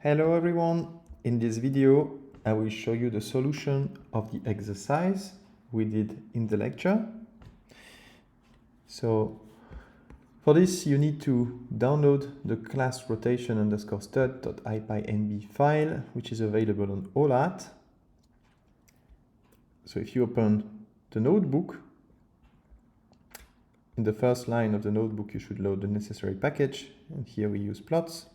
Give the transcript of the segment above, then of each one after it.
Hello everyone, in this video I will show you the solution of the exercise we did in the lecture. So for this you need to download the Clast Rotation _stud.ipynb file, which is available on OLAT. So if you open the notebook, in the first line of the notebook you should load the necessary package, and here we use plots.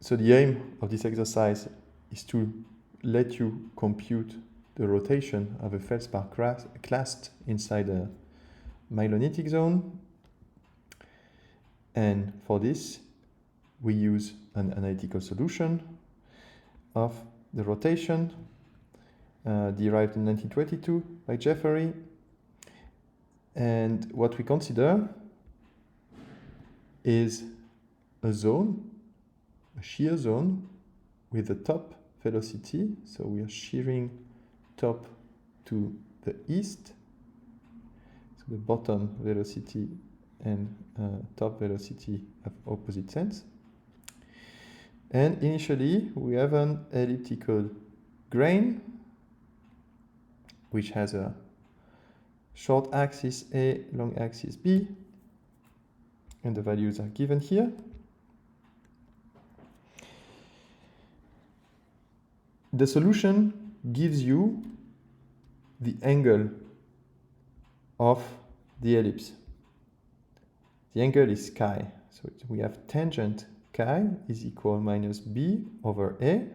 So the aim of this exercise is to let you compute the rotation of a feldspar clast inside a mylonitic zone. And for this, we use an analytical solution of the rotation derived in 1922 by Jeffery. And what we consider is a zone, a shear zone with a top velocity. So we are shearing top to the east. So the bottom velocity and top velocity have opposite sense. And initially we have an elliptical grain which has a short axis A, long axis B, and the values are given here. The solution gives you the angle of the ellipse. The angle is chi, so we have tangent chi is equal minus b over a,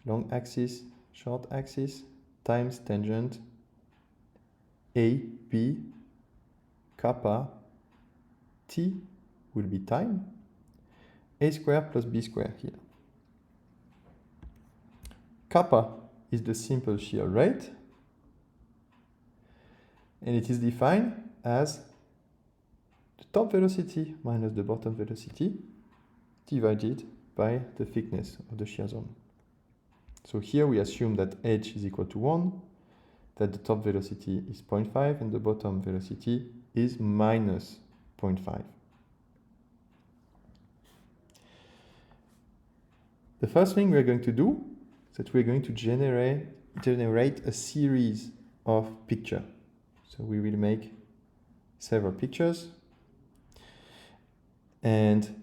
long axis, short axis, times tangent a, b, kappa, t will be time, a squared plus b squared here. Kappa is the simple shear rate, and it is defined as the top velocity minus the bottom velocity divided by the thickness of the shear zone. So here we assume that h is equal to 1, that the top velocity is 0.5 and the bottom velocity is minus 0.5. The first thing we are going to do is that we're going to generate a series of pictures. So we will make several pictures. And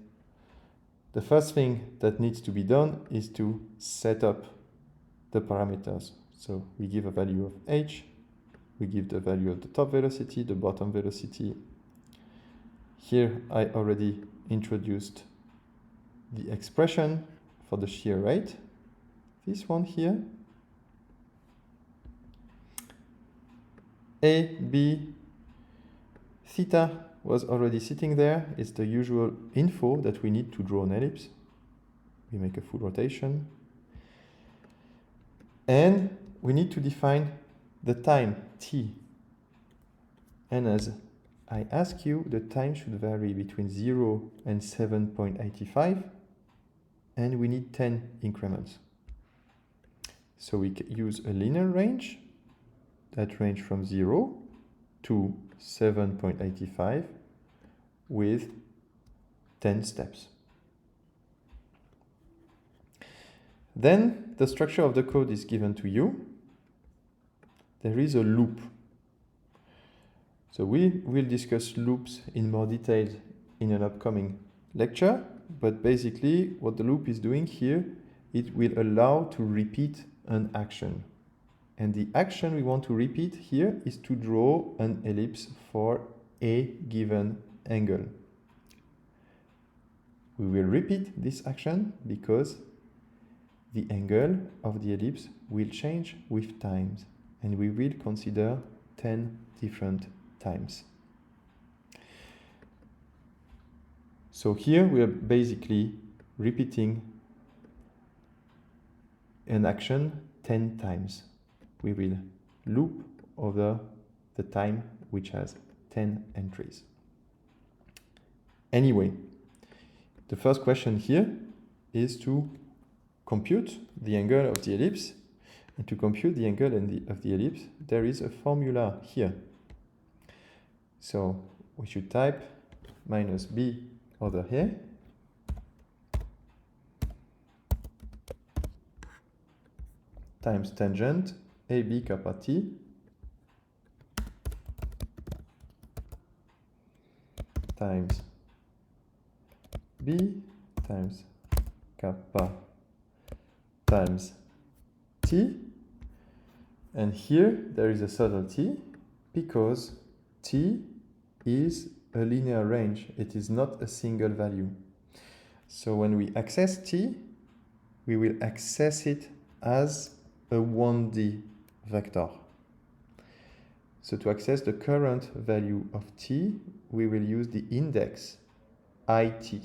the first thing that needs to be done is to set up the parameters. So we give a value of h, we give the value of the top velocity, the bottom velocity. Here I already introduced the expression for the shear rate. This one here, A, B, theta was already sitting there. It's the usual info that we need to draw an ellipse. We make a full rotation. And we need to define the time, t. And as I ask you, the time should vary between 0 and 7.85. And we need 10 increments. So we use a linear range that range from 0 to 7.85 with 10 steps. Then the structure of the code is given to you. There is a loop. So we will discuss loops in more detail in an upcoming lecture, but basically what the loop is doing here, it will allow to repeat an action. And the action we want to repeat here is to draw an ellipse for a given angle. We will repeat this action because the angle of the ellipse will change with times, and we will consider 10 different times. So here we are basically repeating an action 10 times. We will loop over the time which has 10 entries. Anyway, the first question here is to compute the angle of the ellipse. And to compute the angle of the ellipse, there is a formula here. So we should type minus b over here, times tangent AB kappa T times B times kappa times T. And here there is a subtlety because T is a linear range. It is not a single value. So when we access T, we will access it as a 1D vector. So to access the current value of T, we will use the index IT.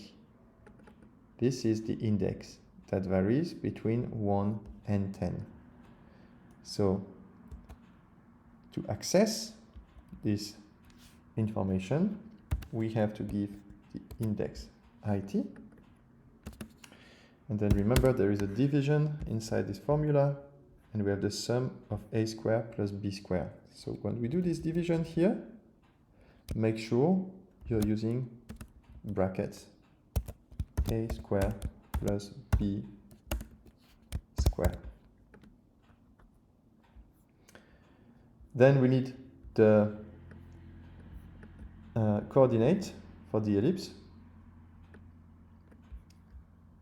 This is the index that varies between 1 and 10. So to access this information, we have to give the index IT. And then remember there is a division inside this formula, and we have the sum of a squared plus b squared. So when we do this division here, make sure you're using brackets. A squared plus b squared. Then we need the coordinate for the ellipse.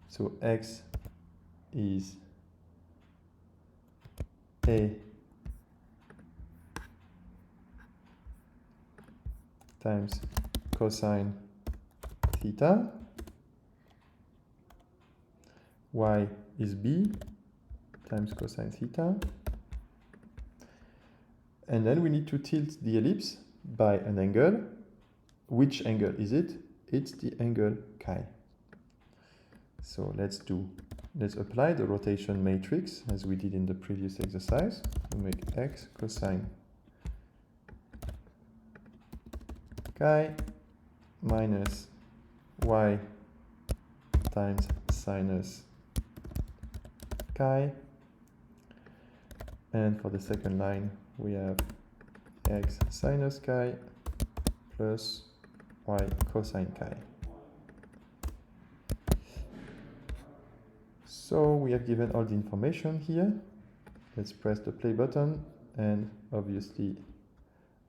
So x is a times cosine theta, y is b times cosine theta, and then we need to tilt the ellipse by an angle. Which angle is it? It's the angle chi. So let's apply the rotation matrix as we did in the previous exercise. We make x cosine chi minus y times sinus chi, and for the second line we have x sinus chi plus y cosine chi. So we have given all the information here. Let's press the play button, and obviously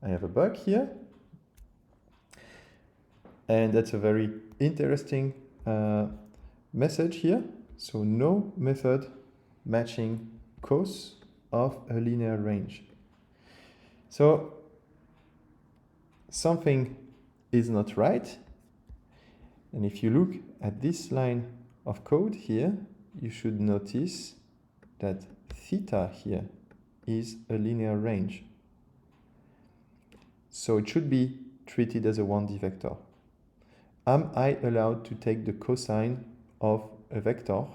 I have a bug here. And that's a very interesting message here. So no method matching cos of a linear range. So something is not right. And if you look at this line of code here, you should notice that theta here is a linear range. So it should be treated as a 1D vector. Am I allowed to take the cosine of a vector?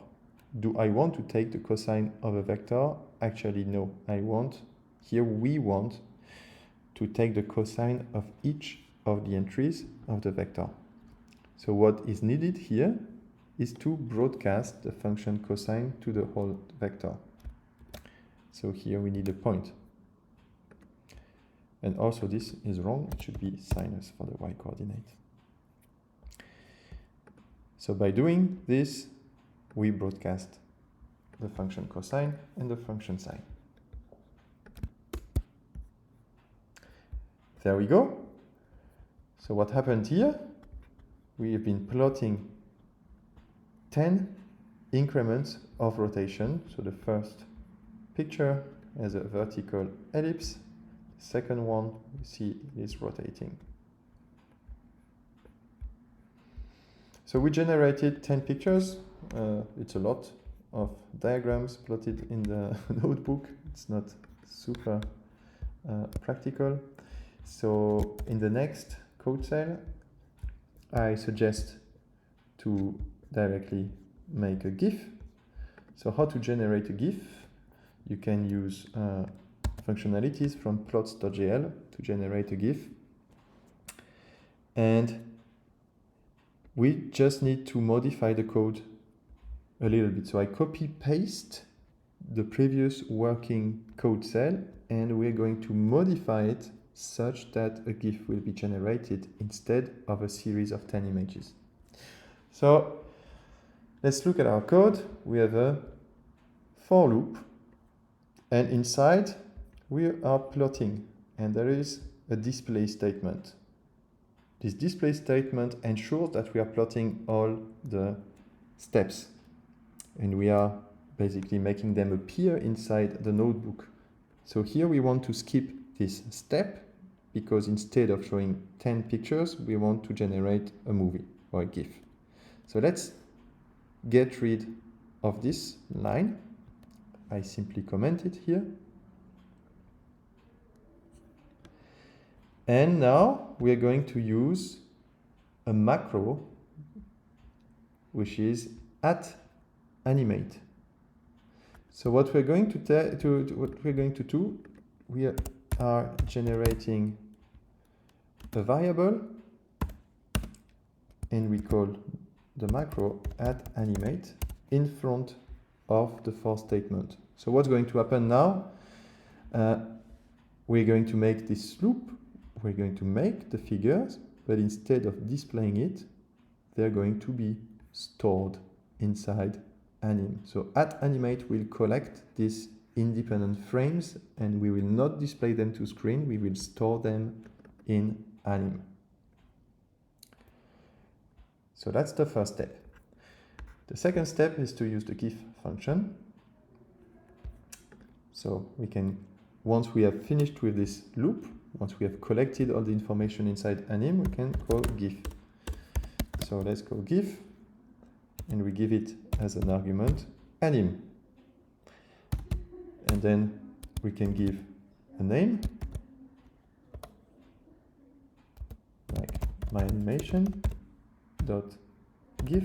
Do I want to take the cosine of a vector? Actually, no. We want to take the cosine of each of the entries of the vector. So what is needed here is to broadcast the function cosine to the whole vector. So here we need a point. And also this is wrong. It should be sinus for the y coordinate. So by doing this, we broadcast the function cosine and the function sine. There we go. So what happened here? We have been plotting 10 increments of rotation. So the first picture has a vertical ellipse. The second one, you see, is rotating. So we generated 10 pictures. It's a lot of diagrams plotted in the notebook. It's not super practical. So in the next code cell, I suggest to directly make a GIF. So how to generate a GIF? You can use functionalities from plots.jl to generate a GIF. And we just need to modify the code a little bit. So I copy-paste the previous working code cell, and we're going to modify it such that a GIF will be generated instead of a series of 10 images. So let's look at our code. We have a for loop And inside, we are plotting, and there is a display statement. This display statement ensures that we are plotting all the steps, and we are basically making them appear inside the notebook. So here we want to skip this step, because instead of showing 10 pictures, we want to generate a movie or a GIF. So let's get rid of this line. I simply comment it here. And now we are going to use a macro, which is @animate. So what we're going to do, we are generating a variable, and we call the macro @animate in front of the for statement. So what's going to happen now? We're going to make this loop. We're going to make the figures, but instead of displaying it, they're going to be stored inside anim. So @animate will collect these independent frames, and we will not display them to screen. We will store them in anim. So that's the first step. The second step is to use the GIF function. So we can, once we have finished with this loop, once we have collected all the information inside anim, we can call GIF. So let's call GIF, and we give it as an argument anim. And then we can give a name, like my animation dot GIF,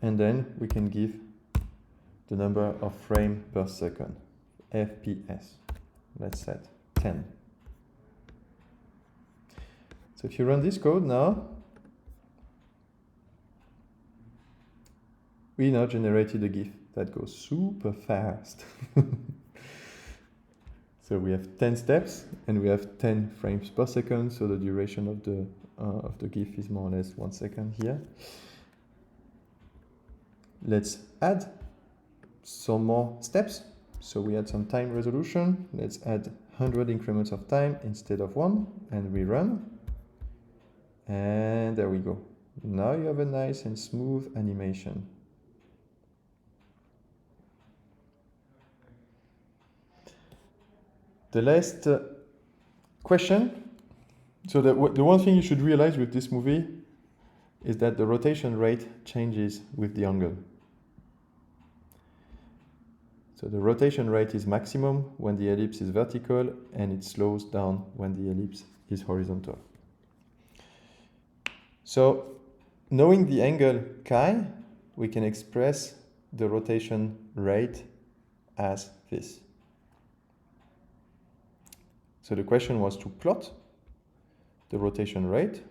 and then we can give the number of frames per second, FPS. Let's set 10. So if you run this code now, we now generated a GIF that goes super fast. So we have 10 steps, and we have 10 frames per second, so the duration of the GIF is more or less 1 second here. Let's add some more steps. So we had some time resolution. Let's add 100 increments of time instead of 1, and we run. And there we go. Now you have a nice and smooth animation. The last question. So the one thing you should realize with this movie is that the rotation rate changes with the angle. So the rotation rate is maximum when the ellipse is vertical, and it slows down when the ellipse is horizontal. So knowing the angle chi, we can express the rotation rate as this. So the question was to plot the rotation rate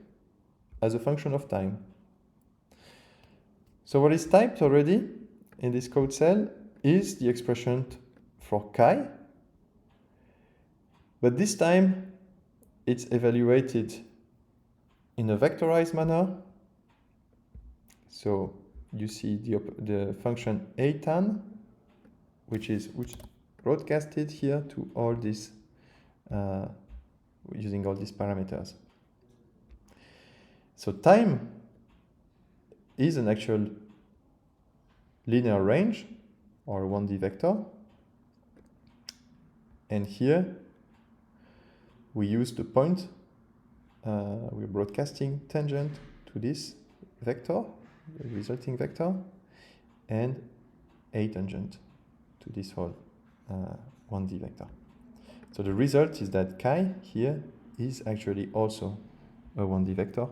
as a function of time. So what is typed already in this code cell is the expression for chi, but this time it's evaluated in a vectorized manner. So you see the function atan, which is broadcasted here to all these using all these parameters. So time is an actual linear range, or 1D vector. And here we use the point, we're broadcasting tangent to this vector, the resulting vector, and a tangent to this whole 1D vector. So the result is that chi here is actually also a 1D vector.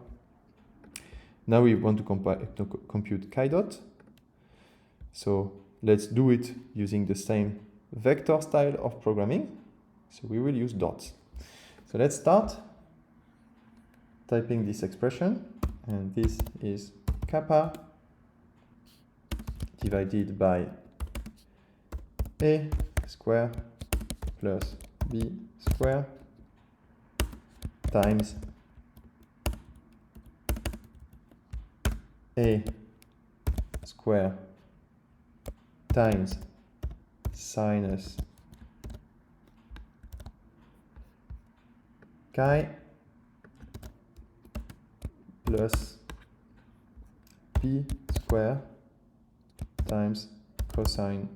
Now we want to compute chi dot. So let's do it using the same vector style of programming. So we will use dots. So let's start typing this expression, and this is kappa divided by a square plus b square times a square times sinus chi plus p square times cosine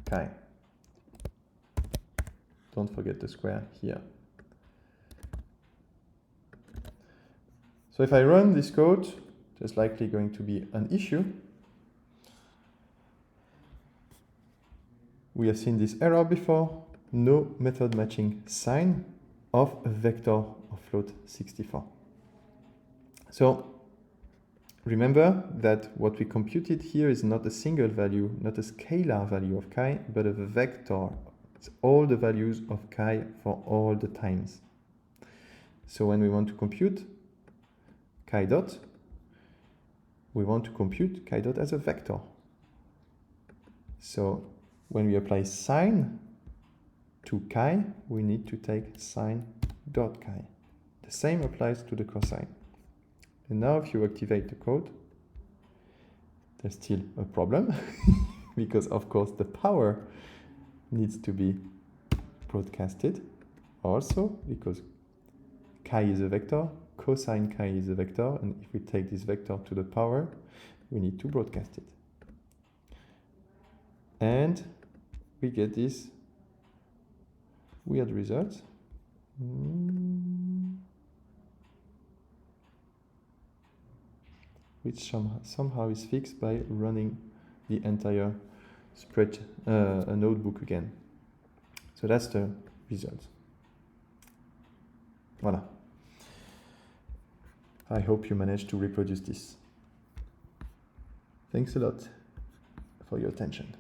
chi. Don't forget the square here. So if I run this code, there's likely going to be an issue. We have seen this error before. No method matching sign of a vector of float 64. So remember that what we computed here is not a single value, not a scalar value of chi, but a vector. It's all the values of chi for all the times. So when we want to compute chi dot, we want to compute chi dot as a vector. So when we apply sine to chi, we need to take sine dot chi. The same applies to the cosine. And now if you activate the code, there's still a problem because of course the power needs to be broadcasted also because chi is a vector, cosine chi is a vector, and if we take this vector to the power, we need to broadcast it. And we get this weird result. Which somehow is fixed by running the entire notebook again. So that's the result. Voilà. I hope you managed to reproduce this. Thanks a lot for your attention.